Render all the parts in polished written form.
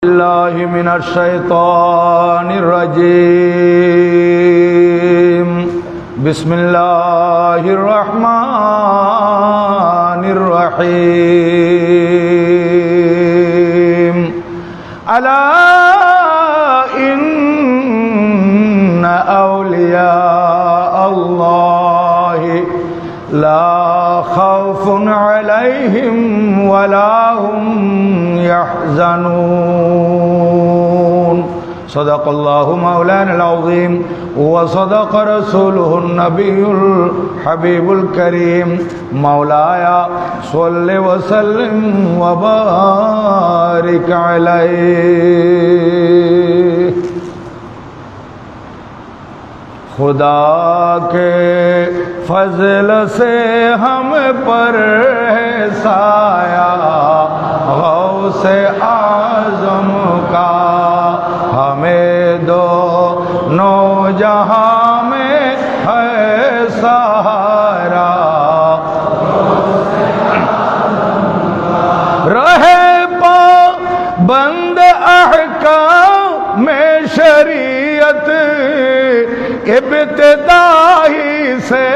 الله من الشيطان الرجيم بسم الله الرحمن الرحيم ألا إن أولياء الله لا خوف عليهم ولا هم يحزنون صدق الله مولانا العظيم وصدق رسوله النبي الحبيب الكريم مولاي صل وسلم وبارك عليه خدا کے فضل سے ہم پر ہے سایہ غوث اعظم کا ہمیں دونوں جہاں میں ہے سہارا رہے پابند احکام میں شریعت ابتدائی سے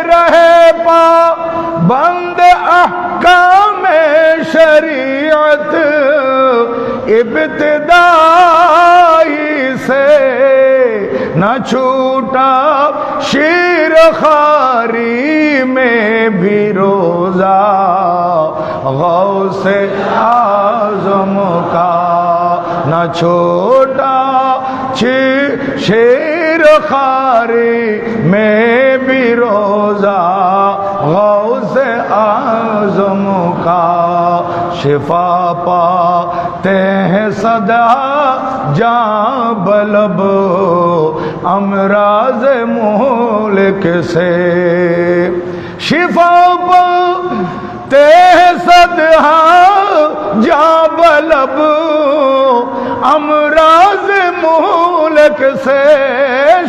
رہے پابند احکام شریعت ابتدائی سے نہ چھوٹا شیر خواری میں بھی روزہ غوث اعظم کا نہ چھوٹا شیر خواری میں بھی روزہ غوث اعظم کا شفا پاتے ہیں صدا جاں بلب امراض مہلک سے شفا پاتے ہیں صدا جاں بلب امراض مہلک سے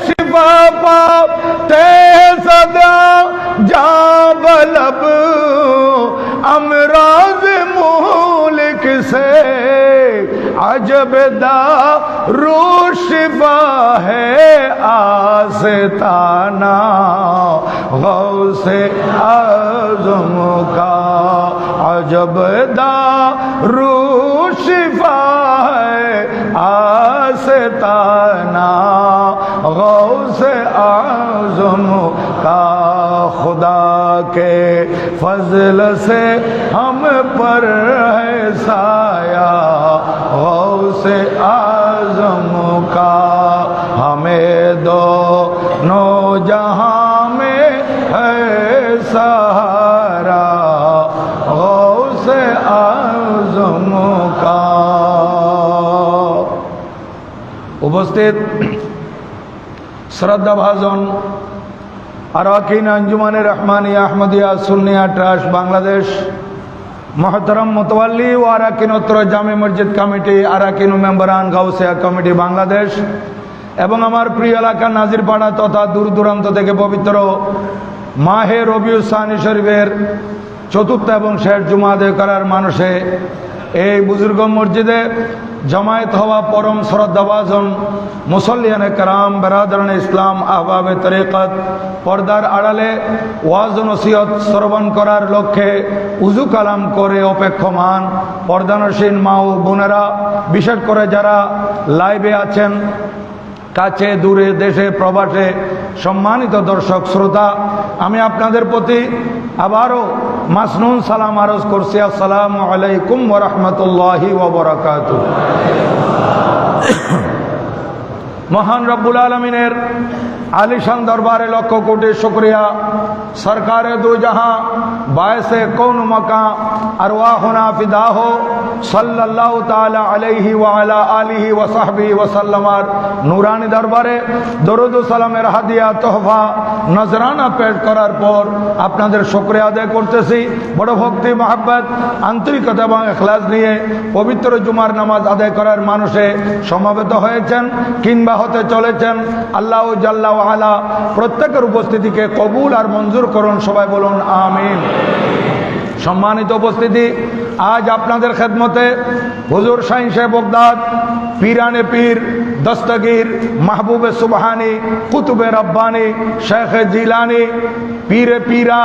شفا پاتے ہیں صدا جاں بلب امراض مہلک سے عجب دارو شفا ہے آستانہ غوث اعظم کا عجب دارو شفا ہے آستانہ غوث اعظم کا خدا کے فضل سے ہم پر ہے سایہ غوث اعظم کا ہمیں دونوں جہاں میں ہے سہارا غوث اعظم کا উপস্থিত শ্রদ্ধাভাজন আরাকিন আঞ্জুমানে রহমানিয়া আহমদিয়া সুন্নিয়া ট্রাস্ট বাংলাদেশ মোহতরম মুতওয়াল্লি ও আরাকিনোত্তর জামে মসজিদ কমিটি আরাকিন মেম্বারান গাউসিয়া কমিটি বাংলাদেশ এবং আমার প্রিয় এলাকা নাজিরপাড়া তথা দূর দূরান্ত থেকে পবিত্র মাহে রবিউল সানি শরীফের চতুর্থ এবং শেষ জুমা আদায় করার মানুষে এই বুজুর্গ মসজিদে জমায়েত হওয়া পরম শ্রদ্ধাভাজন মুসল্লিয়ানে کرام বেরাদরানে ইসলাম আহবাবে তরিকত পর্দার আড়ালে ওয়াজ ও নসিহত শ্রবণ করার লক্ষ্যে উযু কালাম করে অপেক্ষমান পর্দানসীন মা ও বোনেরা, বিশেষ করে যারা লাইভে আছেন, কাছে দূরে দেশে প্রবাসে সম্মানিত দর্শক শ্রোতা, আমি আপনাদের প্রতি আবারও মাসনুন সালাম আরজ করছি। আসসালামু আলাইকুম ওয়া রাহমাতুল্লাহি ওয়া বারাকাতুহু। মহান রব্বুল আলমিনের আলিশান দরবারে লক্ষ কোটি শুকরিয়া। সরকারে দু জাহাঁ বায়সে কৌন মকা আরওয়াহুনা ফিদা হো সাল্লাল্লাহু তাআলা আলাইহি ওয়া আলা আলিহি ওয়া সাহবিহি ওয়া সাল্লামার নূরানি দরবারে দরুদ ও সালামের হাদিয়া তোহফা নজরানা পেশ করার পর আপনাদের শুকরিয়া আদায় করতেছি। বড় ভক্তি মহব্বত আন্তরিকতা এবং ইখলাস নিয়ে পবিত্র জুমার নামাজ আদায় করার মানুষে সমাবেত হয়েছেন কিংবা হতে চলেছেন। আল্লাহ জাল্লা ওয়া আলা প্রত্যেকের উপস্থিতিকে কবুল আর মঞ্জুর করুন, সবাই বলুন আমিন। সম্মানিত উপস্থিতি, আজ আপনাদের খেদমতে হুজুর শাহিন সাহেব বগদাদ, পীরানে পীর, দস্তগীর, মাহবুবে সুবহানি, কুতুবে রব্বানি, শেখ জিলানি, পীরে পীরা,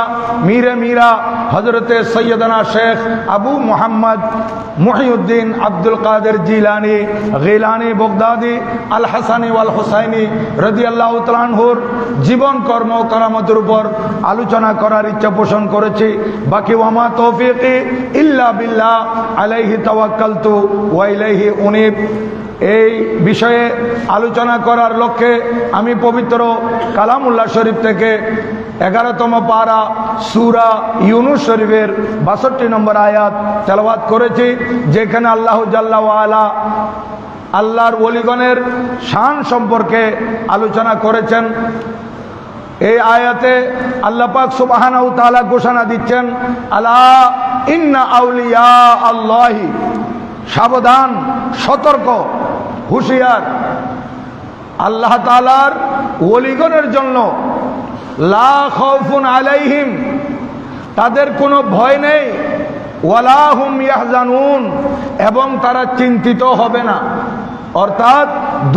মীরে মীরা, হজরতে সৈয়দনা শেখ আবু মোহাম্মদ মুহিউদ্দিন আব্দুল কাদের জিলানি, গিলানি, বগদাদি, আল হাসানি ওয়াল হুসাইনি রাদিয়াল্লাহু তাআলা আনহুর জীবন কর্ম কারামতের উপর আলোচনা করার ইচ্ছা পোষণ করেছি। বাকি ওয়ামা তৌফিকি ইল্লা বিল্লাহ, আলাইহি তাওয়াক্কালতু ওয়া ইলাইহি উনীব। এই বিষয়ে আলোচনা করার লক্ষ্যে আমি পবিত্র কালামুল্লাহ শরীফ থেকে 11তম পারা সূরা ইউনুস শরীফের 62 নম্বর আয়াত তেলাওয়াত করেছি, যেখানে আল্লাহ জাল্লা ওয়া আলা আল্লাহর ওলিগণের শান সম্পর্কে আলোচনা করেছেন। এই আয়াতে আল্লাহ পাক সুবহানাহু ওয়া তাআলা ঘোষণা দিচ্ছেন, আলা ইন্না আউলিয়া আল্লাহি, সাবধান, সতর্ক, হুঁশিয়ার, আল্লাহ তাআলার ওলিগণের জন্য লা খাউফুন আলাইহিম, তাদের কোনো ভয় নেই, ওয়ালা হুম ইয়াহজানুন, এবং তারা চিন্তিত হবে না। অর্থাৎ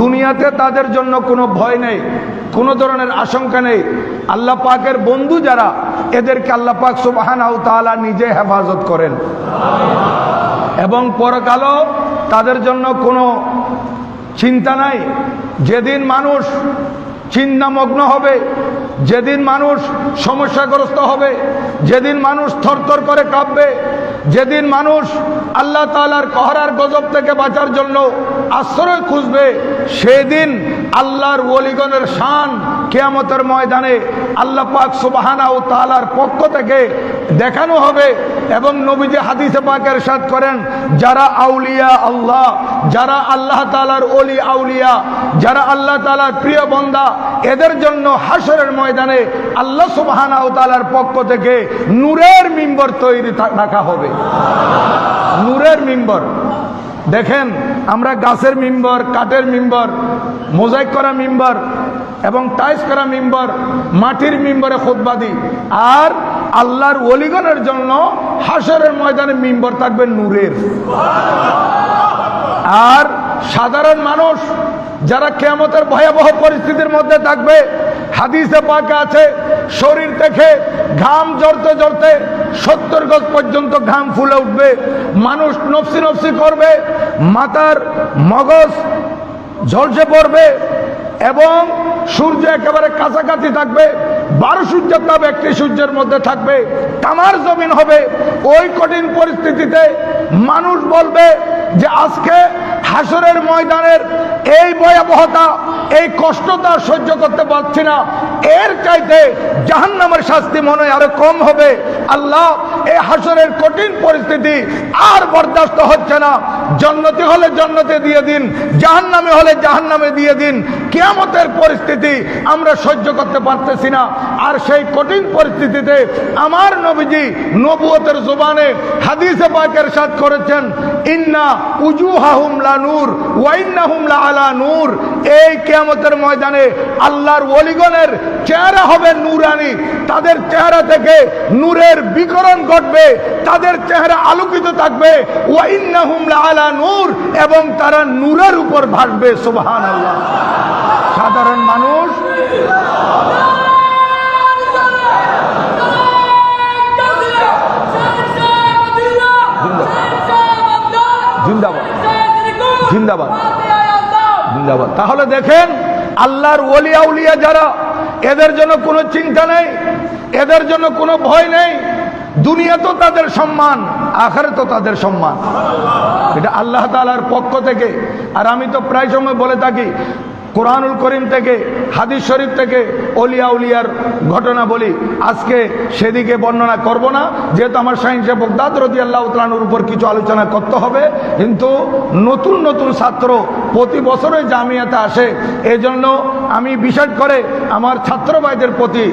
দুনিয়াতে তাদের জন্য কোনো ভয় নেই, কোনো ধরনের আশঙ্কা নেই। আল্লাহ পাকের বন্ধু যারা, এদেরকে আল্লাহ পাক সুবহানাহু ওয়া তাআলা নিজে হেফাজত করেন, এবং পরকালও তাদের জন্য কোনো চিন্তা নাই। যেদিন মানুষ চিন্তামগ্ন হবে, যেদিন মানুষ সমস্যাগ্রস্ত হবে, যেদিন মানুষ থরথর করে কাঁপবে, যেদিন মানুষ আল্লাহ তাআলার কহরার গজব থেকে বাঁচার জন্য আশ্রয় খুঁজবে, সেদিন আল্লাহর ওলিগণের শান কিয়ামতের ময়দানে আল্লাহ পাক সুবহানাহু ওয়া তাআলার পক্ষ থেকে দেখানো হবে। এবং নবীজি হাদিসে পাকে ইরশাদ করেন, যারা আউলিয়া আল্লাহ, যারা আল্লাহ তাআলার ওলি আউলিয়া, যারা আল্লাহ তাআলার প্রিয় বান্দা, এদের জন্য হাশরের ময়দানে আল্লাহ সুবহানাহু ওয়া তাআলার পক্ষ থেকে নূরের মিম্বর তৈরি রাখা হবে। নূরের মিম্বর, দেখেন আমরা গাছের মিম্বর, কাঠের মিম্বর, মোজাইক করা মিম্বর এবং টাইস করা মিম্বর, মাটির মিম্বরে খুতবা দিই। আর আল্লাহর ওলিগণের জন্য হাশরের ময়দানে মিম্বর থাকবে নূরের। আর সাধারণ মানুষ যারা কিয়ামতের ভয়াবহ পরিস্থিতির মধ্যে থাকবে, হাদিসে পাকে আছে শরীর থেকে ঘাম ঝরতে ঝরতে 70 গজ পর্যন্ত ঘাম ফুলে উঠবে, মানুষ নফসি নফসি করবে, মাথার মগজ ঝলসে পড়বে এবং সূর্য একেবারে কাছাকাছি থাকবে, 12 সূর্যের তাপ একটি সূর্যের মধ্যে থাকবে, তামার জমিন হবে। ওই কঠিন পরিস্থিতিতে মানুষ বলবে যে আজকে হাশরের ময়দানের এই ভয়াবহতা, এই কষ্টটা সহ্য করতে পারছি না, এর চাইতে জাহান্নামের শাস্তি মনে হয় আরো কম হবে। আল্লাহ, এই হাশরের কঠিন পরিস্থিতি আর বরদাস্ত হচ্ছে না, জান্নাতি হলে জান্নাতে দিয়ে দিন, জাহান্নামে হলে জাহান্নামে দিয়ে দিন। কিয়ামতের পরিস্থিতি আমরা সহ্য করতে পারতেছি না। আর সেই কঠিন পরিস্থিতিতে আমার নবীজি নবুয়তের জবানে হাদিসে পাকে ইরশাদ করেছেন, ইন্না উজুহাহুম লা নূর ওয়া ইন্নাহুম লা আলা নূর। এই কিয়ামতের ময়দানে আল্লাহর ওলিগণের চেহারা হবে নূরানি, তাদের চেহারা থেকে নূরের বিকরণ ঘটবে, তাদের চেহারা আলোকিত থাকবে। ওয়া ইন্নাহুম লা আলা নূর, এবং তারা নূরের উপর ভাসবে। সুবহানাল্লাহ। সাধারণ মানুষ জিন্দাবাদ, জিন্দাবাদ, জিন্দাবাদ। তাহলে দেখেন আল্লাহর ওলি আউলিয়া যারা, এদের জন্য কোনো চিন্তা নেই, এদের জন্য কোনো ভয় নেই। দুনিয়া তো তাদের সম্মান, আখিরাত তো তাদের সম্মান, এটা আল্লাহ তাআলার পক্ষ থেকে। আর আমি তো প্রায় সময় বলে থাকি, কোরআনুল করিম থেকে, হাদিস শরীফ থেকে ওলিয়া উলিয়ার ঘটনা বলি। আজকে সেদিকে বর্ণনা করব না, যেহেতু আমার শাহিন সাহেব বগদাদ রাদিয়াল্লাহু তাআলা আনহুর উপর কিছু আলোচনা করতে হবে। কিন্তু নতুন নতুন ছাত্র প্রতি বছরই জামিয়াতে আসে, এজন্য আমি বিশেষ করে আমার ছাত্র ভাইদের প্রতি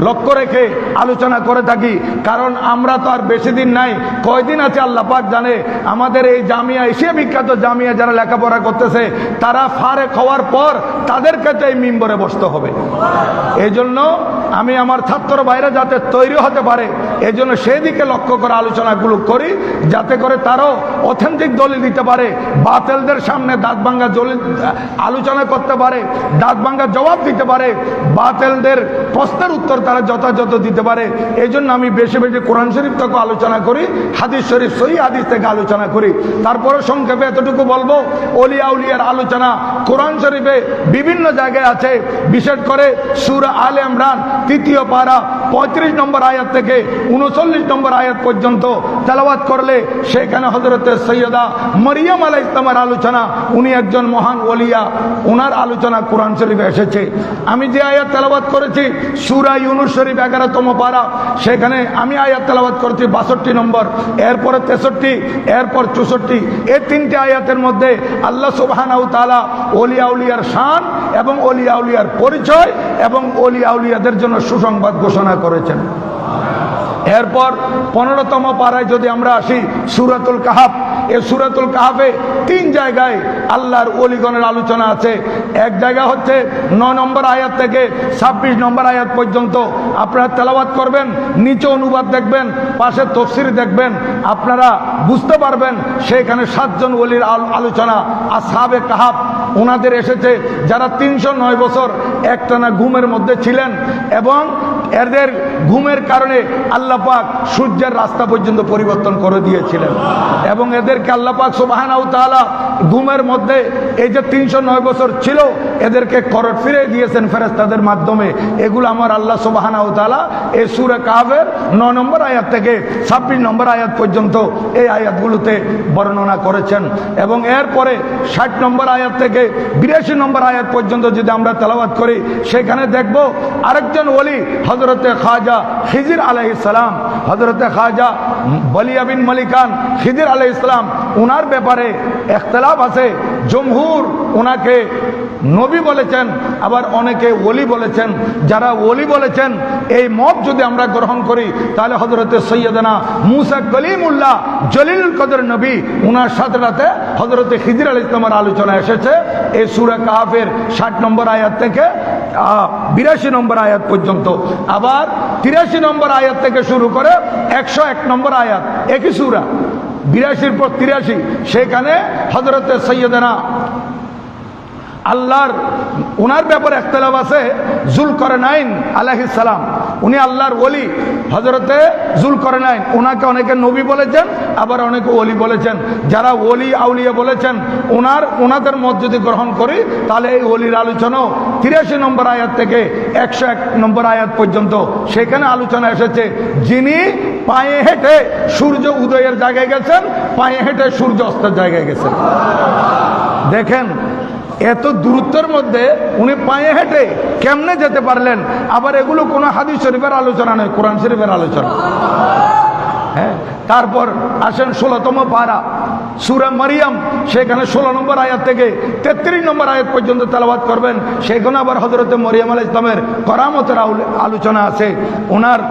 লক্ষ্য রেখে আলোচনা করে থাকি, কারণ আমরা তো আর বেশি দিন নাই, কয়দিন আছে আল্লাহ পাক জানে। আমাদের এই জামিয়া, এশিয়া বিখ্যাত জামিয়া যারা লেখাপড়া করতেছে, তারা ফারেক হওয়ার পর তাদের কাছে এই মিম্বরে বসতে হবে। এই জন্য আমি আমার ছাত্র ভাইরা যাতে তৈরি হতে পারে, এই জন্য সেদিকে লক্ষ্য করে আলোচনাগুলো করি, যাতে করে তারাও অথেন্টিক দলিল দিতে পারে, বাতিলদের সামনে দাঁত ভাঙ্গা দলিল আলোচনা করতে পারে, দাঁত ভাঙ্গা জবাব দিতে পারে, বাতিলদের প্রশ্নের উত্তর তারা যথাযথ দিতে পারে। এই জন্য আমি বেশি বেশি কোরআন শরীফ থেকে আলোচনা করি, হাদিস শরীফ সহিহ হাদিস থেকে আলোচনা করি। তারপরে সংক্ষেপে এতটুকু বলবো, ওলিয়া উলিয়ার আলোচনা কোরআন শরীফে বিভিন্ন জায়গায় আছে। বিশেষ করে সূরা আলে ইমরান 3য় পারা 35 নম্বর আয়াত থেকে 39 নম্বর আয়াত পর্যন্ত তেলাওয়াত করলে সেখানে হযরতে সৈয়দা মরিয়ম আলাইহিস সালামের আলোচনা, উনি একজন মহান ওলিয়া, ওনার আলোচনা কোরআন শরীফে এসেছে। আমি যে আয়াত তেলাওয়াত করেছি সূরা ইউনূস শরীফ 11তম পারা, সেখানে আমি আয়াত তেলাওয়াত করেছি 62 নম্বর, এরপরে 63, এরপর 64। এই 3টে আয়াতের মধ্যে আল্লাহ সুবহানাহু ওয়া তাআলা ওলিয়া উলিয়ার শান এবং ওলিয়া উলিয়ার পরিচয় এবং ওলিয়া উলিয়াদের জন্য সুসংবাদ ঘোষণা করেছেন। এরপর 15তম পারায় যদি আমরা আসি, সূরাতুল কাহাফ, এই সূরাতুল কাহাফে 3 জায়গায় আল্লাহর ওলিগণের আলোচনা আছে। এক জায়গা হচ্ছে 9 নম্বর আয়াত থেকে 26 নম্বর আয়াত পর্যন্ত আপনারা তেলাওয়াত করবেন, নিচে অনুবাদ দেখবেন, পাশে তাফসীর দেখবেন, আপনারা বুঝতে পারবেন সেখানে 7 জন ওলির আলোচনা। আসহাবে কাহাফ, ওনাদের এসেছে যারা 309 বছর একটানা ঘুমের মধ্যে ছিলেন এবং এদের ঘুমের কারণে আল্লাহ পাক সূর্যের রাস্তা পর্যন্ত পরিবর্তন করে দিয়েছিলেন এবং এদেরকে আল্লাহ পাক সুবহানাহু ওয়া তাআলা ঘুমের মধ্যে এই যে 309 বছর ছিল, এদেরকে করট ফিরে দিয়েছেন ফেরেশতাদের মাধ্যমে। এগুলো আমার আল্লাহ সুবহানাহু ওয়া তাআলা এই সূরা কাহাফের 9 নম্বর আয়াত থেকে 26 নম্বর আয়াত পর্যন্ত এই আয়াতগুলোতে বর্ণনা করেছেন। এবং এরপরে 60 নম্বর আয়াত থেকে 82 নম্বর আয়াত পর্যন্ত যদি আমরা তেলাওয়াত করি, সেখানে দেখব আরেকজন ওলি হযরতে খাজা খিজির আলাইহিস সালাম, হযরতে খাজা বলিয়া বিন মালিকান খিজির আলাইহিস সালাম, ওনার ব্যাপারে ইখতিলাফ আছে। জমহুর ওনাকে নবী বলেছেন, আবার অনেকে ওলি বলেছেন। যারা ওলি বলেছেন এই মত যদি আমরা গ্রহণ করি, তাহলে হযরতে সৈয়দনা মুসা কলিমুল্লাহ জলিলুল কদর নবী, ওনার সাথে সাথে হযরতে খিজির আলাইহিস সালামের আলোচনা এসেছে এই সূরা কাহাফের 60 নম্বর আয়াত থেকে 82 নম্বর আয়াত পর্যন্ত। আবার 83 নম্বর আয়াত থেকে শুরু করে 101 নম্বর আয়াত, একই সূরা 82 পর 83, সেখানে হযরতে সৈয়দনা আল্লাহর ওনার ব্যাপারে ইখতিলাফ আছে। যুলকারনাইন আলাইহিস সালাম, উনি আল্লাহর ওলি। হযরতে যুলকারনাইন, ওনাকে অনেকে নবী বলেছেন, আবার অনেকে ওলি বলেছেন। যারা ওলি আউলিয়া বলেছেন, ওনাদের মত যদি গ্রহণ করি, তাহলে এই ওলির আলোচনাও 83 নম্বর আয়াত থেকে 101 নম্বর আয়াত পর্যন্ত সেখানে আলোচনা এসেছে। যিনি পায়ে হেঁটে সূর্য উদয়ের জায়গায় গেছেন, পায়ে হেঁটে সূর্য অস্তের জায়গায় গেছেন। দেখেন এত দূরত্বের মধ্যে উনি পায়ে হেঁটে কেমনে যেতে পারলেন? আবার এগুলো কোনো হাদিস শরীফের আলোচনা নয়, কোরআন শরীফের আলোচনা। হ্যাঁ, তারপর আসেন 16তম পারা সূরা মারিয়াম, সেখানে 16 নম্বর আয়াত থেকে 33 নম্বর আয়াত পর্যন্ত তেলাওয়াত করবেন। সেখানে আবার হযরতে মরিয়ম আলাইহিস সালামের করামতের আলোচনা আছে। ওনার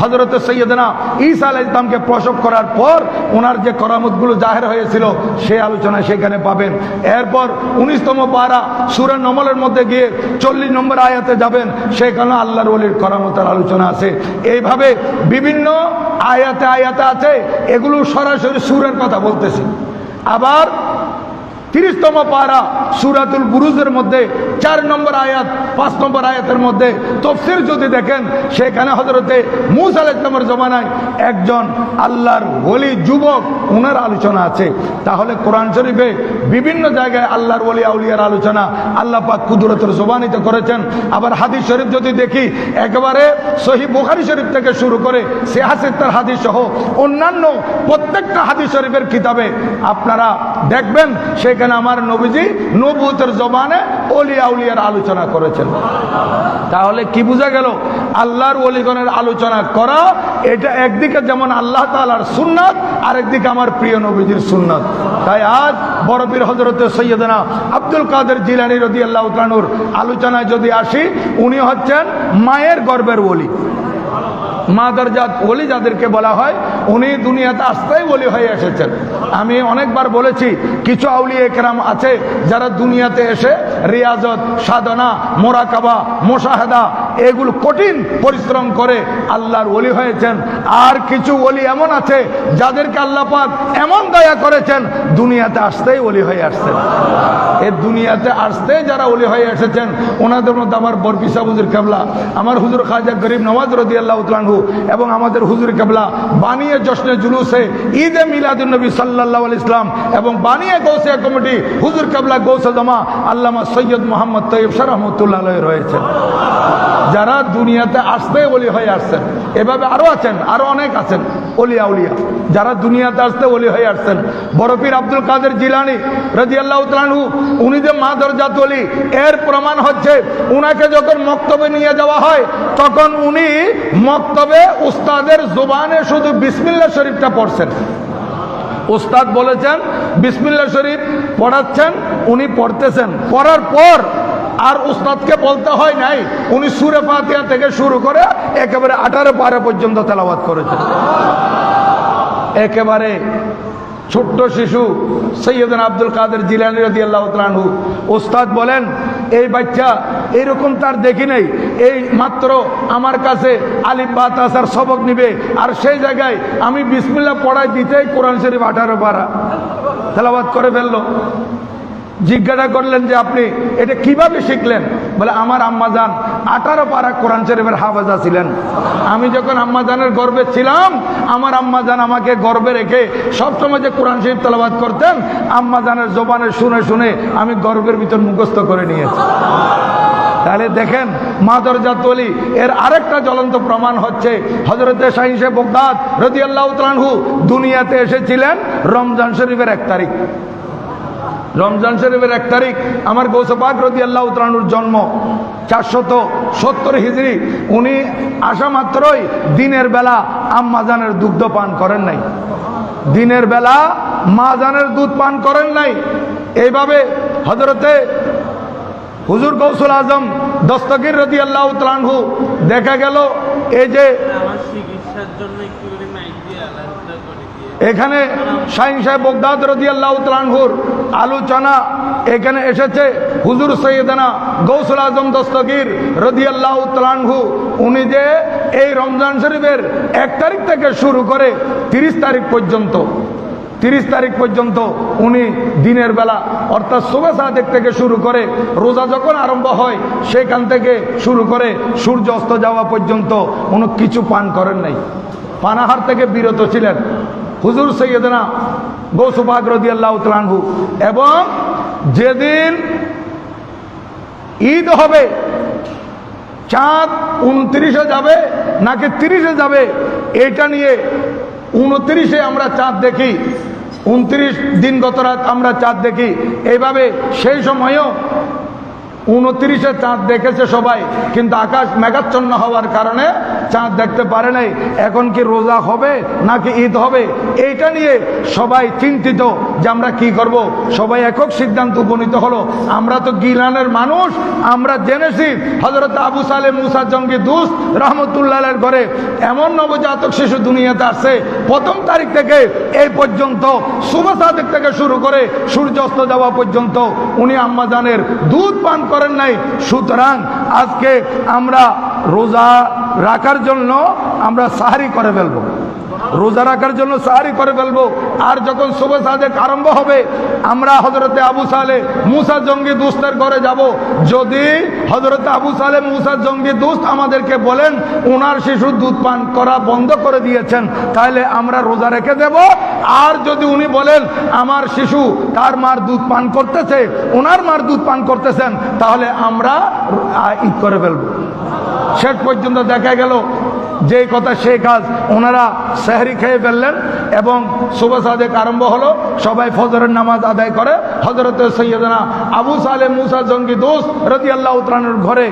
হযরতে সৈয়দনা ঈসা আলাইহিস সালামকে প্রসব করার পর ওনার যে করামতগুলো জাহির হয়েছিল, সেই আলোচনা সেখানে পাবেন। এরপর 19তম পারা সূরা নমলের মধ্যে গিয়ে 40 নম্বর আয়াতে যাবেন, সেখানে আল্লাহর ওলির করামতের আলোচনা আছে। এইভাবে বিভিন্ন আয়াতে আয়াতে আছে, এগুলো সরাসরি সূরার কথা বলতেছি। আবার 30তম পারা সূরাতুল বুরুজের মধ্যে 4 নম্বর আয়াত 5 নম্বর আয়াতের মধ্যে তাফসীর যদি দেখেন, সেখানে হযরতে মূসা আলাইহিস সালামের জমানায় একজন আল্লাহর ওলি যুবক, ওনার আলোচনা আছে। তাহলে কোরআন শরীফে বিভিন্ন জায়গায় আল্লাহর ওলি আউলিয়ার আলোচনা আল্লাহ পাক কুদরতের জবানিতে করেছেন। আবার হাদিস শরীফ যদি দেখি, একেবারে সহিহ বুখারী শরীফ থেকে শুরু করে 76 হাদিস সহ অন্যান্য প্রত্যেকটা হাদিস শরীফের কিতাবে আপনারা দেখবেন সেখানে যেখানে আমার নবীজি নবুয়তের জবানে ওলিয়া উলিয়ার আলোচনা করেছেন। তাহলে কি বোঝা গেল? আল্লাহর ওলিগণের আলোচনা করা এটা একদিকে যেমন আল্লাহ তাআলার সুন্নাত, আরেকদিকে আমার প্রিয় নবীজির সুন্নাত। তাই আজ বড় পীর হযরত সৈয়দনা আব্দুল কাদের জিলানী রাদিয়াল্লাহু তাআলা আনহুর আলোচনায় যদি আসি, উনি হচ্ছেন মায়ের গর্ভের ওলি, মা দরজাত ওলি যাদেরকে বলা হয়, উনি দুনিয়াতে আসতেই ওলি হয়ে এসেছেন। আমি অনেকবার বলেছি, কিছু আউলিয়া কেরাম আছে যারা দুনিয়াতে এসে রিয়াজত, সাধনা, মোরাকাবা, মুশাহাদা এগুলো কঠিন পরিশ্রম করে আল্লাহর ওলি হয়েছেন। আর কিছু ওলি এমন আছে যাদেরকে আল্লাহ পাক এমন দয়া করেছেন দুনিয়াতে আসতেই ওলি হয়ে আসছেন। এই দুনিয়াতে আসতে যারা ওলি হয়ে এসেছেন ওনাদের মধ্যে আমার বরপিসা হুজুর কেবলা, আমার হুজুর খাজা গরিব নওয়াজ রাদিয়াল্লাহু তাআলা আনহু এবং আমাদের হুজুর কেবলা বানিয়ে জশ্নে জুলুসে ঈদে মিলাদুন নবী সাল্লাল্লাহু আলাইহি ইসলাম এবং বানিয়ে গৌসিয়া কমিটি হুজুর কেবলা গৌসে জামা আল্লামা সৈয়দ মোহাম্মদ তৈয়ব শাহ রহমতুল্লাহ আলাইহি রয়েছেন, যারা দুনিয়াতে আসতে ওলি হয়ে আসছেন। এভাবে আরো আছেন, আরো অনেক আছেন ওলিয়া উলিয়া যারা দুনিয়াতে আসতে ওলি হয়ে আসছেন। বড় পীর আব্দুল কাদের জিলানী রাদিয়াল্লাহু তাআলা আনহু উনি যে মা দরজাত ওলি, এর প্রমাণ হচ্ছে উনাকে যখন মক্তবে নিয়ে যাওয়া হয় তখন উনি মক্তবে উস্তাদের জবানে শুধু বিসমিল্লাহ শরীফটা পড়ছেন। উস্তাদ বলেছেন বিসমিল্লাহ শরীফ পড়াচ্ছেন, উনি পড়তেছেন, পড়ার পর আর উস্তাদকে বলতে হয় নাই, উনি সূরা ফাতিহা থেকে শুরু করে একেবারে 18 পারা পর্যন্ত তেলাওয়াত করেছেন। একেবারে ছোট্ট শিশু সৈয়দনা আব্দুল কাদের জিলানী রাদিয়াল্লাহু তাআলা আনহু, উস্তাদ বলেন এই বাচ্চা এরকম তার দেখি নাই, এই মাত্র আমার কাছে আলিফ বা তাসার সবক নিবে, আর সেই জায়গায় আমি বিসমিল্লাহ পড়াই দিতেই কোরআন শরীফ 18 পারা তেলাওয়াত করে ফেললো। জিজ্ঞাসা করলেন যে আপনি এটা কিভাবে শিখলেন? বলে আমার আম্মাজান 18 পারা কোরআন শরীফের হাফেজা ছিলেন। আমি যখন আম্মাজানের গর্ভে ছিলাম, আমার আম্মাজান আমাকে গর্ভে রেখে সবসময় যে কোরআন শরীফ তেলাওয়াত করতেন, আম্মাজানের জবানে শুনে শুনে আমি গর্ভের ভিতর মুখস্থ করে নিয়েছি। তাহলে দেখেন মা দরজাত ওলি এর আরেকটা জ্বলন্ত প্রমাণ হচ্ছে হযরতে শাহীন শাহ বগদাদ রাদিয়াল্লাহু তাআলা আনহু দুনিয়াতে এসেছিলেন রমজান শরীফের 1 তারিখ। রমজান শরীফের 1 তারিখ আমার গৌসে পাক রাদিয়াল্লাহু তাআলা আনহুর জন্ম 470 হিজরি। উনি আসা মাত্রই দিনের বেলা আম্মা জানের দুগ্ধ পান করেন নাই, দিনের বেলা মা জানের দুধ পান করেন নাই। এইভাবে হযরতে হুজুর গৌসুল আজম দস্তগীর রাদিয়াল্লাহু তাআলা আনহু দেখা গেল এই যে এখানে শাহীন শাহ বগদাদ রাদিয়াল্লাহু তাআলা আনহুর আলোচনা এখানে এসেছে। হুজুর সৈয়দনা গৌসুল আজম দস্তগীর রাদিয়াল্লাহু তাআলা আনহু উনি যে এই রমজান শরীফের 1 তারিখ থেকে শুরু করে 30 তারিখ পর্যন্ত উনি দিনের বেলা অর্থাৎ সুবহ সাদেক থেকে শুরু করে রোজা যখন আরম্ভ হয় সেখান থেকে শুরু করে সূর্য অস্ত যাওয়া পর্যন্ত উনি কিছু পান করেন নাই, পানাহার থেকে বিরত ছিলেন হুজুর সৈয়দনা গৌস পাক রাদিয়াল্লাহু তাআলা আনহু। এবং যেদিন ঈদ হবে, চাঁদ 29-এ যাবে নাকি 30-এ যাবে এটা নিয়ে 29-এ আমরা চাঁদ দেখি, 29 দিন গত রাত আমরা চাঁদ দেখি। এইভাবে সেই সময়ও 29-এ চাঁদ দেখেছে সবাই, কিন্তু আকাশ মেঘাচ্ছন্ন হওয়ার কারণে চাঁদ দেখতে পারে নাই। এখন কি রোজা হবে নাকি ঈদ হবে এইটা নিয়ে সবাই চিন্তিত যে আমরা কি করব। সবাই একক সিদ্ধান্ত উপনীত হলো, আমরা তো গিলানের মানুষ, আমরা জেনেছি হযরত আবু সালেহ মুসা জঙ্গি দুস্ত রহমতুল্লাহের ঘরে এমন নবজাতক শিশু দুনিয়াতে আসছে 1 তারিখ থেকে এই পর্যন্ত সুবহ সাদেক থেকে শুরু করে সূর্য অস্ত যাওয়া পর্যন্ত উনি আম্মা জানের দুধ পান করেন নাই। সুতরাং আজকে আমরা রোজা রাখার জন্য আমরা সাহরি করে ফেলবো, রোজা রাখার জন্য সাহরি করে ফেলবো। আর যখন সুবহ সাদেক আরম্ভ হবে আমরা হযরতে আবু সালেহ মুসা জঙ্গি দুস্তের ঘরে যাব। যদি হযরতে আবু সালেহ মুসা জঙ্গি দুস্ত আমাদেরকে বলেন ওনার শিশু দুধ পান করা বন্ধ করে দিয়েছেন, তাহলে আমরা রোজা রেখে দেব। আর যদি উনি বলেন আমার শিশু তার মার দুধ পান করতেছে, ওনার মার দুধ পান করতেছেন, তাহলে আমরা ঈদ করে ফেলবো। শেষ পর্যন্ত দেখা গেল যেই কথা সেই কাজ। ওনারা সেহরি খেয়ে ফেললেন এবং সুবহ সাদেক আরম্ভ হলো। সবাই ফজরের নামাজ আদায় করে হযরত সৈয়দনা আবু সালেহ মুসা জঙ্গি দোস্ত রাদিয়াল্লাহু তাআলার ঘরে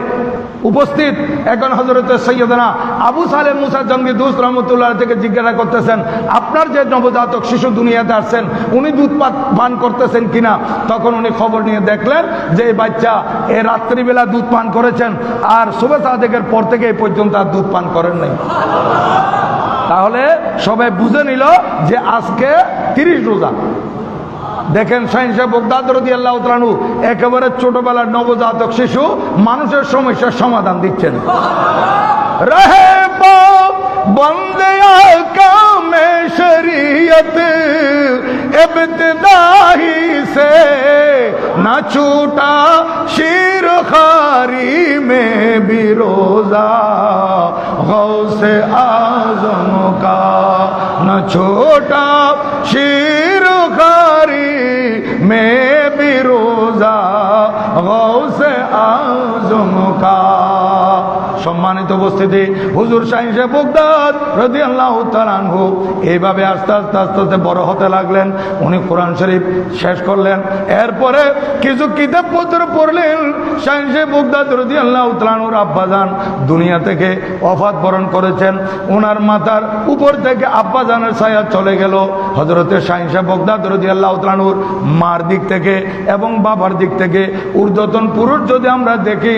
উপস্থিত। এখন হযরত সৈয়দনা আবু সালেহ মুসা জঙ্গি দোস্ত রহমতুল্লাহ থেকে জিজ্ঞাসা করতেছেন, আপনার যে নবজাতক শিশু দুনিয়াতে আসছেন উনি দুধ পান করতেছেন কিনা? তখন উনি খবর নিয়ে দেখলেন যে এই বাচ্চা এ রাত্রিবেলা দুধ পান করেছেন আর সুবহ সাদেকের পর থেকে এই পর্যন্ত আর দুধ পান করেন নাই। তাহলে সবাই বুঝে নিল যে আজকে 30 রোজা। দেখেন শাহিন সাহেব বগদাদ রাদিয়াল্লাহু তাআলা আনহু একেবারে ছোটবেলার নবজাতক শিশু মানুষের সমস্যার সমাধান দিচ্ছেন। রহে বাপ বন্দে আকা মে শরিয়ত ইবতিদাহি সে না ছুটা শির খারি মে भी रोजा गौसे आजम का न छोटा शीर खारी में भी रोजा गौसे आजम का। সম্মানিত উপস্থিতি, হুজুর শাহিন সাহেব বগদাদ রাদিয়াল্লাহু তাআলা আনহু এইভাবে আস্তে আস্তে আস্তে আস্তে বড় হতে লাগলেন। উনি কোরআন শরীফ শেষ করলেন, এরপরে কিছু কিতাব পত্র পড়লেন। শাহিন সাহেব বগদাদ রাদিয়াল্লাহু তাআলা আনহুর আব্বাজান দুনিয়া থেকে ওফাত বরণ করেছেন। ওনার মাথার উপর থেকে আব্বাজানের ছায়া চলে গেল। হযরতে শাহিন সাহেব বগদাদ রাদিয়াল্লাহু তাআলা আনহুর মার দিক থেকে এবং বাবার দিক থেকে ঊর্ধ্বতন পুরুষ যদি আমরা দেখি,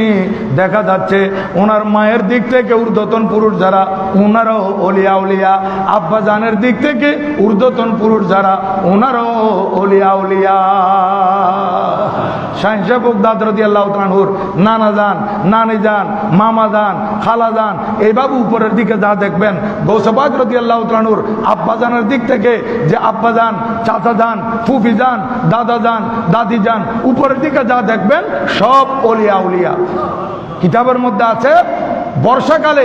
দেখা যাচ্ছে ওনার মায়ের দিক থেকে ঊর্ধ্বতন পুরুষ যারা ওনারাও ওলিয়া উলিয়া, আব্বা জানের দিক থেকে ঊর্ধ্বতন পুরুষ যারা ওনারাও ওলিয়া উলিয়া। শাহিন সাহেব বগদাদ রাদিয়াল্লাহু তাআলা আনহুর নানা জান, নানি জান, মামা জান, খালা জান, এইভাবে উপরের দিকে যা দেখবেন গৌসে পাক রাদিয়াল্লাহু তাআলা আনহুর আব্বা জানের দিক থেকে যে আব্বা জান, চাচা জান, ফুফি জান, দাদা জান, দাদি জান, উপরের দিকে যা দেখবেন সব ওলিয়া উলিয়া। কিতাবের মধ্যে আছে বর্ষাকালে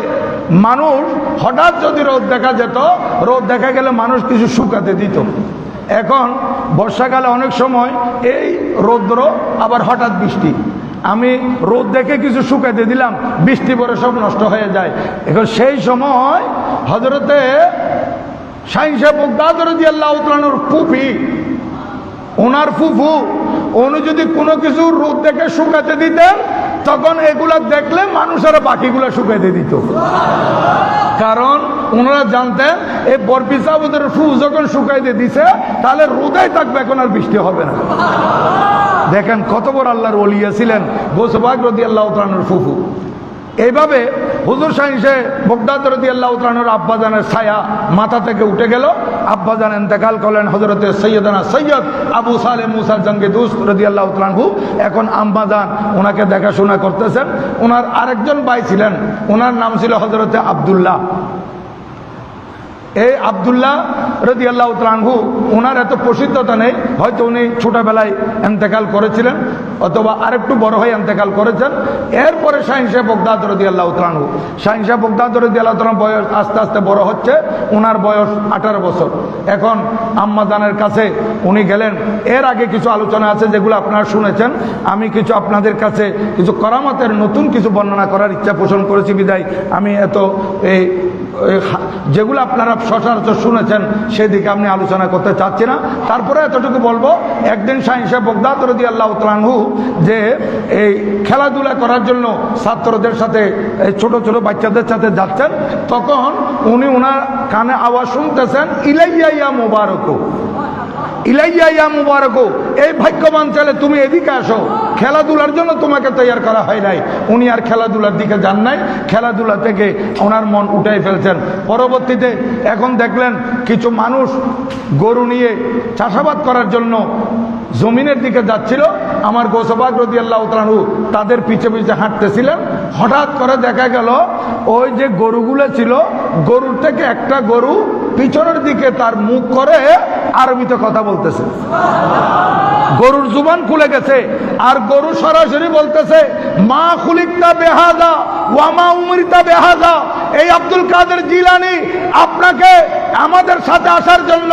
মানুষ হঠাৎ যদি রোদ দেখা যেত, রোদ দেখা গেলে মানুষ কিছু শুকাতে দিত। এখন বর্ষাকালে অনেক সময় এই রৌদ্র আবার হঠাৎ বৃষ্টি, আমি রোদ দেখে কিছু শুকাতে দিলাম, বৃষ্টি পরে সব নষ্ট হয়ে যায়। এখন সেই সময় হযরতে শাহিন সাহেব বগদাদ রাদিয়াল্লাহু তাআলা আনহুর ফুফি, ওনার ফুফু, উনি যদি কোনো কিছু রোদ দেখে শুকাতে দিতেন তখন এগুলা দেখলে মানুষেরা বাকিগুলা শুকাইতে দিত। কারণ ওনারা জানতেন এই বরফি সাহেবের ফু যখন শুকাইতে দিছে তাহলে রোদেই থাকবে, এখন আর বৃষ্টি হবে না। দেখেন কত বড় আল্লাহর ওলিয়া ছিলেন গৌসে পাক রাদিয়াল্লাহু তাআলা আনহুর ফুফু। এইভাবে হুজুর শাহিন সাহেব বগদাদ রাদিয়াল্লাহু তাআলা আনহুর আব্বাজানের ছায়া মাথা থেকে উঠে গেল। আব্বাজান ইন্তেকাল করলেন হযরতে সৈয়দনা সৈয়দ আবু সালেহ মুসা জঙ্গি দোস্ত রাদিয়াল্লাহু তাআলা আনহু। এখন আম্মাজান ওনাকে দেখাশোনা করতেছেন। ওনার আরেকজন ভাই ছিলেন, ওনার নাম ছিল হযরতে আব্দুল্লাহ। এই আব্দুল্লাহ রাদিয়াল্লাহু তাআলা আনহু ওনার এত প্রসিদ্ধতা নেই, হয়তো উনি ছোটবেলায় ইন্তেকাল করেছিলেন অথবা আরেকটু বড় হয়ে ইন্তেকাল করেছেন। এরপরে শাহিন সাহেব বগদাদ রাদিয়াল্লাহু তাআলা আনহু, শাহিন সাহেব বগদাদ রাদিয়াল্লাহু তাআলা বয়স আস্তে আস্তে বড় হচ্ছে, ওনার বয়স 18 বছর। এখন আম্মাজানের কাছে উনি গেলেন। এর আগে কিছু আলোচনা আছে যেগুলো আপনারা শুনেছেন, আমি কিছু আপনাদের কাছে কিছু করামতের নতুন কিছু বর্ণনা করার ইচ্ছা পোষণ করেছি বিদায় আমি এত এই যেগুলো আপনারা সচরাচর শুনেছেন সেদিকে আমি আলোচনা করতে চাচ্ছি না। তারপরে এতটুকু বলবো, একদিন শাহিন সাহেব বগদাদ রাদিয়াল্লাহু তাআলা আনহু যে এই খেলাধুলা করার জন্য ছাত্রদের সাথে, ছোট ছোট বাচ্চাদের সাথে যাচ্ছেন, তখন উনি ওনার কানে আওয়াজ শুনতেছেন, ইলাইয়া ইয়া মুবারকু, ইলাইয়া ইয়া মুবারকু, এই ভাগ্যবান ছেলে তুমি এদিকে আসো, খেলাধুলার জন্য তোমাকে তৈরি করা হয় নাই। উনি আর খেলাধুলার দিকে যান নাই, খেলাধুলা থেকে ওনার মন উঠাই ফেলছেন। পরবর্তীতে এখন দেখলেন কিছু মানুষ গরু নিয়ে চাষাবাদ করার জন্য জমিনের দিকে যাচ্ছিল। আমার গৌসে পাক রাদিয়াল্লাহু তাআলা আনহু তাদের পিছে পিছে হাঁটতেছিলেন। হঠাৎ করে দেখা গেল ওই যে গরুগুলো ছিল, গরুর থেকে একটা গরু পিছনের দিকে তার মুখ করে আরবিতে কথা বলতেছে। গরুর জুবান খুলে গেছে আর গরু সরাসরি বলতেছে, মা খুলিকতা বেহাজা ওয়া মা উমরিতা বেহাজা, এই আব্দুল কাদের জিলানী আপনাকে আমাদের সাথে আসার জন্য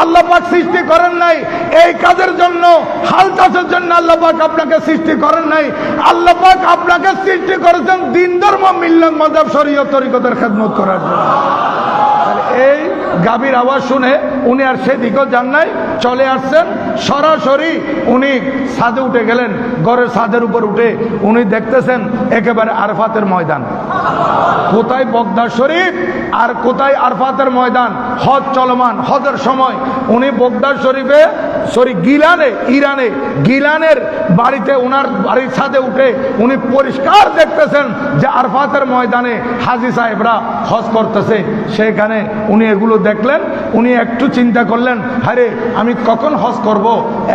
আল্লাহ পাক সৃষ্টি করেন নাই, এই কাজের জন্য হাল চাষের জন্য আল্লাহ পাক আপনাকে সৃষ্টি করেন নাই। আল্লাহ পাক আপনাকে সৃষ্টি করেছেন দিন ধর্ম মিল্লাত মাযহাব শরীয়ত তরিকতের খেদমত করার জন্য। এই গাভীর আওয়াজ শুনে উনি আর সেদিকেও যান নাই, চলে আসছেন সরাসরি উনি ছাদে উঠে গেলেন। ঘরের ছাদের উপর উঠে উনি দেখতেছেন একেবারে আরফাতের ময়দান। কোথায় বগদাদ শরীফ আর কোথায় আরফাতের ময়দান, হজ চলমান। হজের সময় উনি বগদাদ শরীফে গিলানে, ইরানে গিলানের বাড়িতে ওনার বাড়ির ছাদে উঠে উনি পরিষ্কার দেখতেছেন যে আরফাতের ময়দানে হাজী সাহেবরা হজ করতেছে। সেখানে উনি এগুলো দেখলেন, উনি একটু চিন্তা করলেন, আরে আমি কখন হজ করব,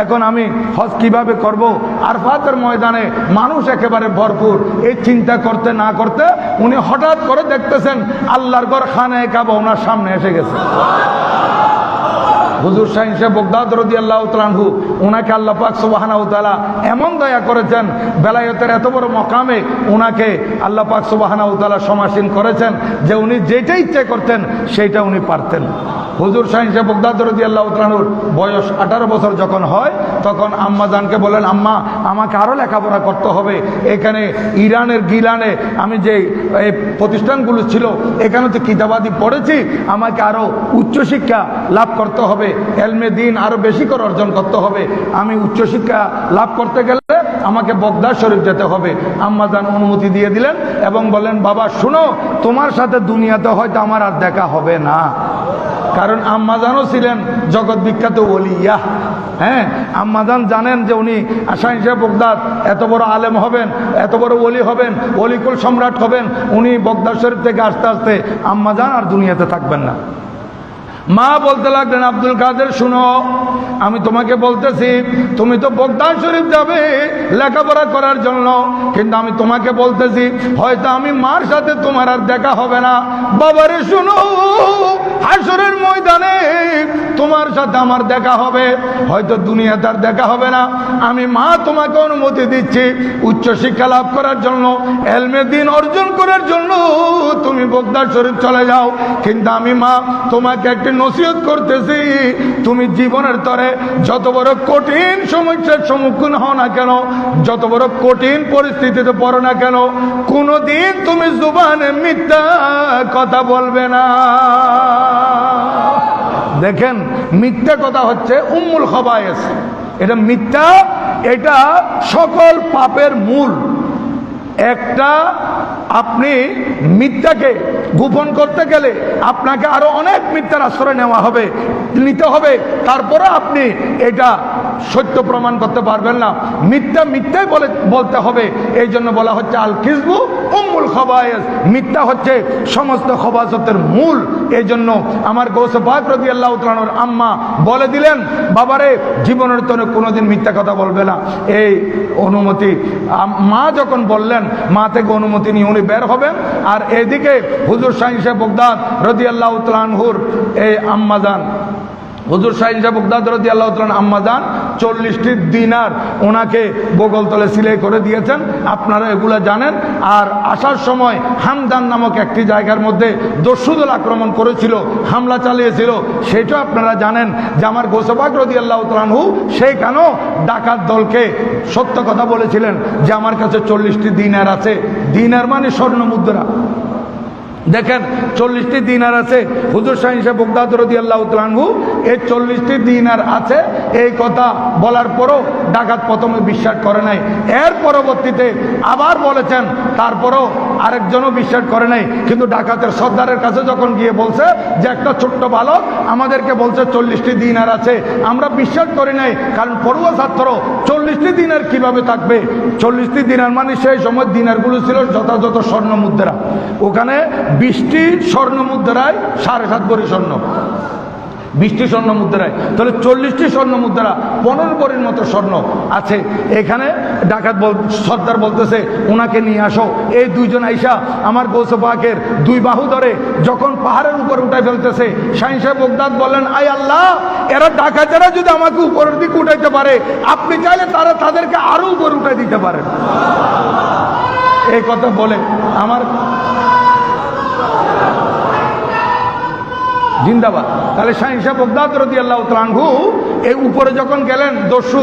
এখন আমি হজ কিভাবে করব, আরফাতের ময়দানে মানুষ একেবারে ভরপুর। এই চিন্তা করতে না করতে উনি হঠাৎ করে দেখতেছেন আল্লাহর ঘর খানায়ে কাবা ওনার সামনে এসে গেছে। হুজুর শাহ সাহেব বগদাদ রাদিয়াল্লাহু তাআলা আনহু, ওনাকে আল্লাহ পাক সুবহানাহু ওয়া তাআলা এমন দয়া করেছেন, বেলায়েতের এত বড় মকামে ওনাকে আল্লাহ পাক সুবহানাহু ওয়া তাআলা সমাসীন করেছেন যে উনি যেটা ইচ্ছে করতেন সেইটা উনি পারতেন। হুজুর শাহ সাহেব বগদাদ রাদিয়াল্লাহু তাআলা আনহুর বয়স 18 বছর যখন হয়, তখন আম্মা জানকে বলেন, আম্মা আমাকে আরও লেখাপড়া করতে হবে, এখানে ইরানের গিলানে আমি যে এই প্রতিষ্ঠানগুলো ছিল এখানে তো কিতাবাদি পড়েছি, আমাকে আরও উচ্চশিক্ষা লাভ করতে হবে, এলমে দিন আরো বেশি করে অর্জন করতে হবে, আমি উচ্চশিক্ষা লাভ করতে গেলে আমাকে বগদাদ শরীফ যেতে হবে। আম্মা জান অনুমতি দিয়ে দিলেন এবং বললেন, বাবা শুনো, তোমার সাথে দুনিয়াতে হয়তো আমার আর দেখা হবে না, কারণ আম্মা জানও ছিলেন জগৎ বিখ্যাত ওলিয়া। হ্যাঁ, আম্মা জান জানেন যে উনি শাহ সাহেব বগদাদ এত বড় আলেম হবেন, এত বড় ওলি হবেন, ওলিকুল সম্রাট হবেন, উনি বগদাদ শরীফ থেকে আস্তে আস্তে আম্মা জান আর দুনিয়াতে থাকবেন না। মা বলতে লাগলেন, আব্দুল কাদের শুনো, আমি তোমাকে বলতেছি তুমি তো বগদাদ শরীফ যাবে লেখাপড়া করার জন্য, কিন্তু আমি তোমাকে বলতেছি হয়তো আমি মার সাথে তোমার আর দেখা হবে না। বাবারে শুনো, হাসরের ময়দানে তোমার সাথে আমার দেখা হবে, হয়তো দুনিয়াতে আর দেখা হবে না। আমি মা তোমাকে অনুমতি দিচ্ছি উচ্চশিক্ষা লাভ করার জন্য, এলমে দ্বীন অর্জন করার জন্য তুমি বগদাদ শরীফ চলে যাও, কিন্তু আমি মা তোমাকে একটি নসিহত করতেছি, তুমি জীবনের তরে যত বড় কঠিন সমস্যার সম্মুখীন হও না কেন, যত বড় কঠিন পরিস্থিতিতে পড়ো না কেন, কোনোদিন তুমি জুবানে মিথ্যা কথা বলবে না। দেখেন, মিথ্যা কথা হচ্ছে উম্মুল খাবায়েস, এটা মিথ্যা, এটা সকল পাপের মূল। একটা আপনি মিথ্যাকে গোপন করতে গেলে আপনাকে আরো অনেক মিথ্যার আশ্রয় নিতে হবে, তারপরে আপনি এটা সত্য প্রমাণ করতে পারবেন না। মিথ্যা মিথ্যাই বলতে হবে। এই জন্য বলা হচ্ছে আল কিযবু উম্মুল খাবায়েস, মিথ্যা হচ্ছে সমস্ত খবাসতের মূল। এই জন্য আমার গৌসে পাক রাদিয়াল্লাহু তাআলা আনহুর আম্মা বলে দিলেন, বাবারে জীবনের তরে কোনোদিন মিথ্যা কথা বলবে না। এই অনুমতি মা যখন বললেন, মা থেকে অনুমতি নিয়ে উনি বের হবেন। আর এদিকে হুজুর শাহ সাহেব বগদাদ রাদিয়াল্লাহু তাআলা আনহুর এই আম্মা জান, হুজুর শাহ সাহেব বগদাদ রাদিয়াল্লাহু তাআলা আম্মা জান 40টি দিনার ওনাকে বগলতলে সিলাই করে দিয়েছেন, আপনারা এগুলা জানেন। আর আসার সময় হামদান নামক একটি জায়গার মধ্যে দস্যুদল আক্রমণ করেছিল, হামলা চালিয়েছিল, সেটাও আপনারা জানেন যে আমার গৌসে পাক রাদিয়াল্লাহু তাআলা আনহু সেইখানেও ডাকাত দলকে সত্য কথা বলেছিলেন যে আমার কাছে 40টি দিনার আছে। দিনার মানে স্বর্ণ মুদ্রা। দেখেন, 40টি দিনার আছে। হুজুর শাহ সাহেব বগদাদ রাদিয়াল্লাহু তাআলা আনহু এই 40টি দিনার আছে এই কথা বলার পরও ডাকাত প্রথমে বিশ্বাস করে নাই। এর পরবর্তীতে আবার বলেছেন, তারপরও আরেকজনও বিশ্বাস করে নাই। কিন্তু ডাকাতের সর্দারের কাছে যখন গিয়ে বলছে যে একটা ছোট্ট বালক আমাদেরকে বলছে 40টি দিনার আছে, আমরা বিশ্বাস করি নাই, কারণ পড়ুয়া ছাত্র 40টি দিনার কিভাবে থাকবে। 40টি দিনার মানে সেই সময় দিনারগুলো ছিল যথাযথ স্বর্ণ মুদ্রা। ওখানে 20টি স্বর্ণ মুদ্রায় 7.5 ভরি স্বর্ণ, 20টি স্বর্ণ মুদ্রায়, তাহলে 40টি স্বর্ণ মুদ্রা 15 ভরির মতো স্বর্ণ আছে। এখানে ডাকাত সর্দার বলতেছে ওনাকে নিয়ে আসো। এই দুইজন আইসা আমার গৌসে পাকের 2 বাহু ধরে যখন পাহাড়ের উপর উঠাই ফেলতেছে, শাহ সাহেব বগদাদ বললেন, আয় আল্লাহ, এরা ডাকাতেরা যদি আমাকে উপরের দিকে উঠাইতে পারে, আপনি চাইলে তাদেরকে আরো উপরে উঠাই দিতে পারেন। এই কথা বলে আমার জিন্দাবাদ। তাহলে শাহিন শাহ বগদাদ রাদিয়াল্লাহু তাআলা আনহু এই উপরে যখন গেলেন দস্যু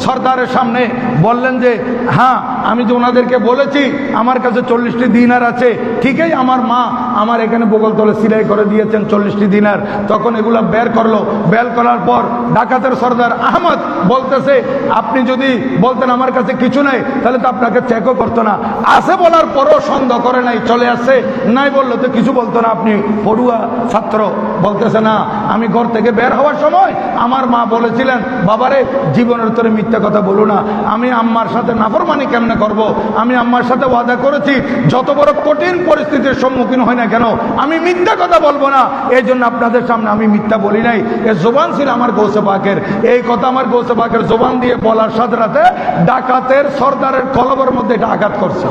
সর্দারের সামনে, বললেন যে হ্যাঁ আমি যে ওনাদেরকে বলেছি আমার কাছে 40টি দিনার আছে, ঠিকই আমার মা আমার এখানে বগলতলে সিলাই করে দিয়েছেন 40টি দিনার। তখন এগুলা বের করলো, বের করার পর ডাকাতের সর্দার আহমদ বলতেছে আপনি যদি বলতেন আমার কাছে কিছু নাই তাহলে তো আপনাকে চেকও করতো না, আছে বলার পরও সন্দেহ করে নাই, চলে আসছে, নাই বললো তো কিছু বলতো না, আপনি পড়ুয়া ছাত্র। বলতেছে না, আমি ঘর থেকে বের হওয়ার সময় আমার মা বলেছিলেন বাবারে জীবনের তোরে মিথ্যা কথা বলো না, আমি আম্মার সাথে নাফরমানি কেমনে করব, আমি আম্মার সাথে ওয়াদা করেছি যত বড় কঠিন পরিস্থিতির সম্মুখীন হয় না কেন আমি মিথ্যা কথা বলবো না, এই জন্য আপনাদের সামনে আমি মিথ্যা বলি নাই। এ জবান ছিল আমার গৌসে পাকের, এই কথা আমার গৌসে পাকের জবান দিয়ে বলার সাথে সাথে ডাকাতের সর্দারের কলবের মধ্যে এটা আঘাত করছে,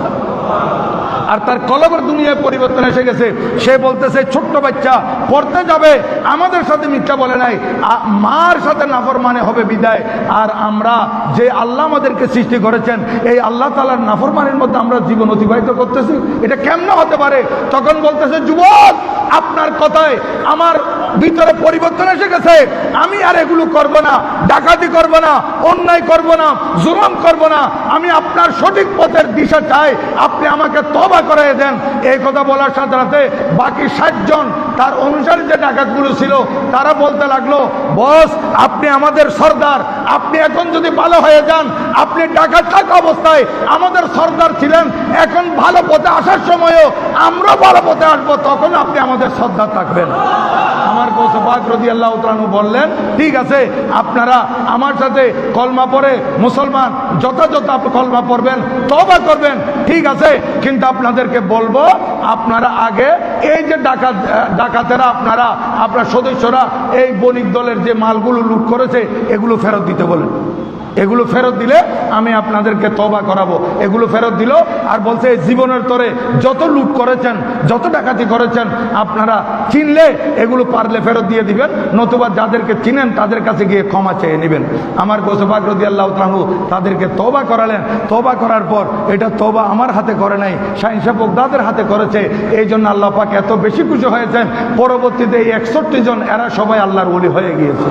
আর তার কলবের দুনিয়ায় পরিবর্তন এসে গেছে। সে বলতেছে ছোট্ট বাচ্চা পড়তে যাবে, আমাদের সাথে মিথ্যা বলে নাই, মার সাথে নাফরমানে হবে বিদায়, আর আমরা যে আল্লাহ আমাদেরকে সৃষ্টি করেছেন এই আল্লাহ তাআলার নাফরমানের মধ্যে আমরা জীবন অতিবাহিত করতেছি, এটা কেমনে হতে পারে? তখন বলতেছে যুবক আপনার কথায় আমার ভিতরে পরিবর্তন এসে গেছে, আমি আর এগুলো করব না, ডাকাতি করব না, অন্যায় করব না, জুলুম করব না, আমি আপনার সঠিক পথের দিশা চাই, আপনি আমাকে তওবা করাই দেন। এই কথা বলার সাথে সাথে বাকি 60 জন তার অনুসারী যে ডাকাতগুলো ছিল তারা বলতে লাগলো বস আপনি আমাদের সর্দার, আপনি এখন যদি ভালো হয়ে যান, আপনি ডাকাত থাকা অবস্থায় আমাদের সর্দার ছিলেন, এখন ভালো পথে আসার সময়ও আমরা ভালো পথে আসবো, তখন আপনি আমাদের সর্দার থাকবেন। আমার গৌসে পাক রাদিয়াল্লাহু তাআলা আনহু বললেন ঠিক আছে আপনারা আমার সাথে কলমা পড়ে মুসলমান যথাযথ আপনি কলমা পড়বেন, তওবা করবেন, ঠিক আছে, কিন্তু আপনাদেরকে বলবো আপনারা আগে এই যে ডাকাতেরা আপনার সদস্যরা এই বণিক দলের যে মালগুলো লুট করেছে এগুলো ফেরত দিতে বলেন, এগুলো ফেরত দিলে আমি আপনাদেরকে তওবা করাবো। এগুলো ফেরত দিল আর বলছে এই জীবনের তরে যত লুট করেছেন যত ডাকাতি করেছেন আপনারা চিনলে এগুলো পারলে ফেরত দিয়ে দিবেন, নতুবা যাদেরকে চিনেন তাদের কাছে গিয়ে ক্ষমা চেয়ে নেবেন। আমার গৌসে পাক রাদিয়াল্লাহু তাআলা আনহু তাদেরকে তওবা করালেন। তওবা করার পর এটা তওবা আমার হাতে করে নাই, শাহিন শাহ বগদাদের হাতে করেছে, এই জন্য আল্লাহ পাক এত বেশি খুশি হয়েছেন, পরবর্তীতে এই 61 জন এরা সবাই আল্লাহর ওলি হয়ে গিয়েছে।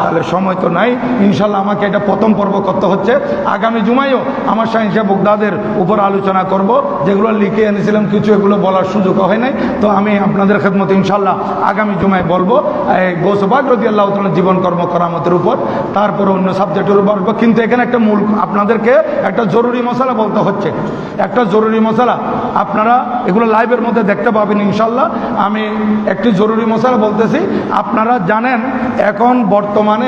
তাহলে সময় তো নাই, ইনশাল্লাহ আমাকে এটা প্রথম পর্ব করতে হচ্ছে, আগামী জুমায়ও আমার শাহিন শাহ বগদাদের উপর আলোচনা করব, যেগুলো লিখে এনেছিলাম কিছু এগুলো বলার সুযোগ হয় নাই, তো আমি আপনাদের খেদমতে ইনশাল্লাহ আগামী জুমায় বলবো গৌসে পাক রাদিয়াল্লাহু তাআলা জীবন কর্ম কারামতের উপর, তারপরে অন্য সাবজেক্টের উপর বলবো। কিন্তু এখানে একটা মূল আপনাদেরকে একটা জরুরি মশলা বলতে হচ্ছে, একটা জরুরি মশলা আপনারা এগুলো লাইভের মধ্যে দেখতে পাবেন ইনশাল্লাহ। আমি একটি জরুরি মশলা বলতেছি, আপনারা জানেন এখন বর্তমানে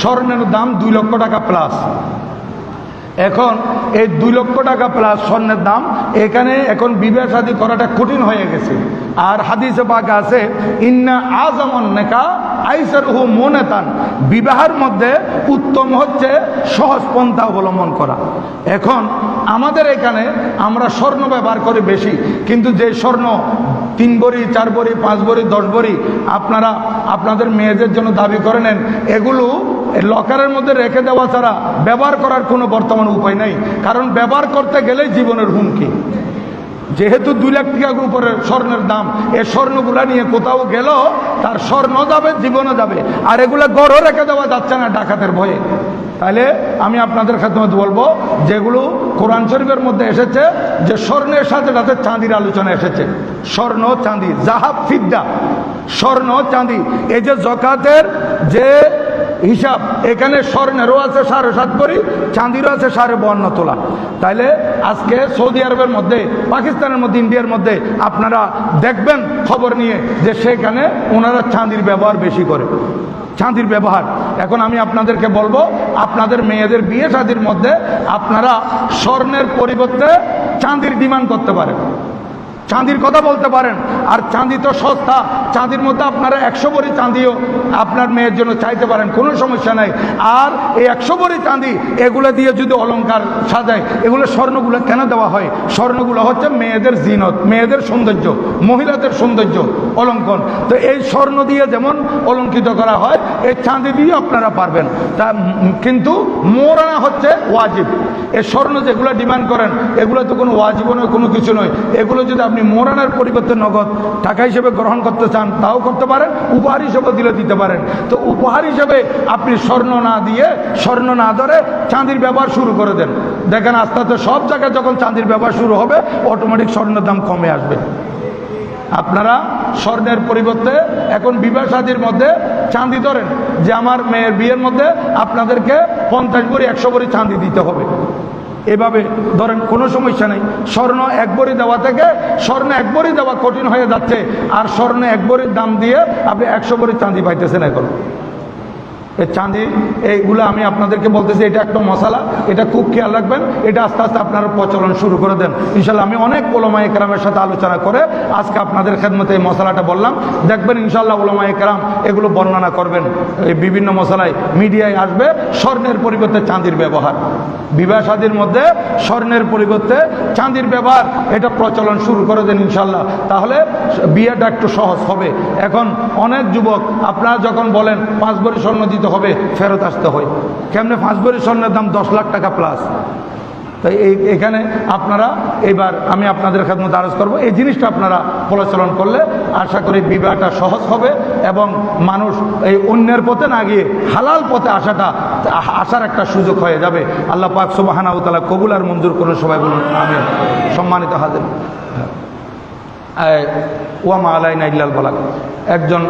স্বর্ণের দাম 2 লক্ষ টাকা প্লাস, এখন এই 2 লক্ষ টাকা প্লাস স্বর্ণের দাম, এখানে এখন বিবাহ শাদী করাটা কঠিন হয়ে গেছে। আর হাদিসে পাক আছে ইন্না আযামান নিকাহ আইসারহু মুনাতান, বিবাহের মধ্যে উত্তম হচ্ছে সহজ পন্থা অবলম্বন করা। এখন আমাদের এখানে আমরা স্বর্ণ ব্যবহার করি বেশি, কিন্তু যে স্বর্ণ 3 ভরি 4 ভরি 5 ভরি 10 ভরি আপনারা আপনাদের মেয়েদের জন্য দাবি করে নেন, এগুলো লকারের মধ্যে রেখে দেওয়া ছাড়া ব্যবহার করার কোনো বর্তমান উপায় নেই, কারণ ব্যবহার করতে গেলেই জীবনের হুমকি। যেহেতু 2 লাখ টাকার উপরে স্বর্ণের দাম, এই স্বর্ণগুলা নিয়ে কোথাও গেল তার স্বর্ণ যাবে জীবনও যাবে, আর এগুলা গড়ও রেখে দেওয়া যাচ্ছে না ডাকাতের ভয়ে। তাহলে আমি আপনাদের খেদমতে বলবো যেগুলো কোরআন শরীফের মধ্যে এসেছে যে স্বর্ণের সাথে সাথে চাঁদির আলোচনা এসেছে, স্বর্ণ চাঁদি জাহাব ফিদ্দা, স্বর্ণ চাঁদি, এই যে যাকাতের যে হিসাব এখানে স্বর্ণেরও আছে 7.5 ভরি, চাঁদিরও আছে 52.5 তোলা। তাইলে আজকে সৌদি আরবের মধ্যে, পাকিস্তানের মধ্যে, ইন্ডিয়ার মধ্যে আপনারা দেখবেন খবর নিয়ে যে সেখানে ওনারা চাঁদির ব্যবহার বেশি করে, চাঁদির ব্যবহার। এখন আমি আপনাদেরকে বলবো আপনাদের মেয়েদের বিয়ে শাদীর মধ্যে আপনারা স্বর্ণের পরিবর্তে চাঁদির ডিমান্ড করতে পারেন, চাঁদির কথা বলতে পারেন। আর চাঁদি তো সস্তা, চাঁদির মধ্যে আপনারা 100 ভরি চাঁদিও আপনার মেয়ের জন্য চাইতে পারেন, কোনো সমস্যা নাই। আর এই 100 ভরি চাঁদি এগুলো দিয়ে যদি অলংকার সাজায়, এগুলো স্বর্ণগুলো কেন দেওয়া হয়? স্বর্ণগুলো হচ্ছে মেয়েদের জিনত, মেয়েদের সৌন্দর্য, মহিলাদের সৌন্দর্য অলঙ্কন। তো এই স্বর্ণ দিয়ে যেমন অলঙ্কিত করা হয়, এই চাঁদি দিয়ে আপনারা পারবেন। তা কিন্তু মোরানা হচ্ছে ওয়াজিব। এই স্বর্ণ যেগুলো ডিমান্ড করেন এগুলো তো কোনো ওয়াজিব নয়, কোনো কিছু নয়। এগুলো যদি আপনি মোহরানার পরিবর্তে নগদ টাকা হিসেবে গ্রহণ করতে চান তাও করতে পারেন, উপহার হিসেবে দিলে দিতে পারেন। তো উপহার হিসেবে আপনি স্বর্ণ না দিয়ে, স্বর্ণ না ধরে চাঁদির ব্যবহার শুরু করে দেন। দেখেন আস্তে আস্তে সব জায়গায় যখন চাঁদির ব্যবহার শুরু হবে অটোমেটিক স্বর্ণের দাম কমে আসবে। আপনারা স্বর্ণের পরিবর্তে এখন বিবাহ শাদীর মধ্যে চাঁদি ধরেন, যে আমার মেয়ের বিয়ের মধ্যে আপনাদেরকে 50 ভরি 100 ভরি চাঁদি দিতে হবে, এভাবে ধরেন, কোনো সমস্যা নেই। স্বর্ণ 1 ভরি দেওয়া থেকে স্বর্ণ 1 ভরি দেওয়া কঠিন হয়ে যাচ্ছে, আর স্বর্ণ 1 ভরির দাম দিয়ে আপনি 100 ভরি চাঁদি পাইতেছেন এখন। এই চাঁদি এইগুলো আমি আপনাদেরকে বলতেছি, এটা একটা মশালা, এটা খুব খেয়াল রাখবেন। এটা আস্তে আস্তে আপনারা প্রচলন শুরু করে দেন ইনশাল্লাহ। আমি অনেক ওলামায়ে কেরামের সাথে আলোচনা করে আজকে আপনাদের খেদমতে এই মশালাটা বললাম। দেখবেন ইনশাল্লাহ ওলামায়ে কেরাম এগুলো বর্ণনা করবেন। এই বিভিন্ন মশালায় মিডিয়ায় আসবে স্বর্ণের পরিবর্তে চাঁদির ব্যবহার, বিবাহ শাদীর মধ্যে স্বর্ণের পরিবর্তে চাঁদির ব্যবহার, এটা প্রচলন শুরু করে দেন ইনশাল্লাহ। তাহলে বিয়েটা একটু সহজ হবে। এখন অনেক যুবক আপনারা যখন বলেন 5 ভরি স্বর্ণ দিতে হবে, ফেরত আসতে হয়। কেমনে 5 ভরি স্বর্ণের দাম 10 লাখ টাকা প্লাস। তাই এখানে আপনারা এবার আমি আপনাদের খেদমতে আরজ করবো, এই জিনিসটা আপনারা প্রচলন করলে আশা করি বিবাহটা সহজ হবে এবং মানুষ এই অন্যের পথে না গিয়ে হালাল পথে আসার একটা সুযোগ হয়ে যাবে। আল্লাহ পাক সুবহানাহু ওয়া তাআলা কবুল আর মঞ্জুর করুন। সবাই বলুন আমিন। সম্মানিত হাজির, ওয়া মা আলাইনা ইল্লাল বালাগ। একজন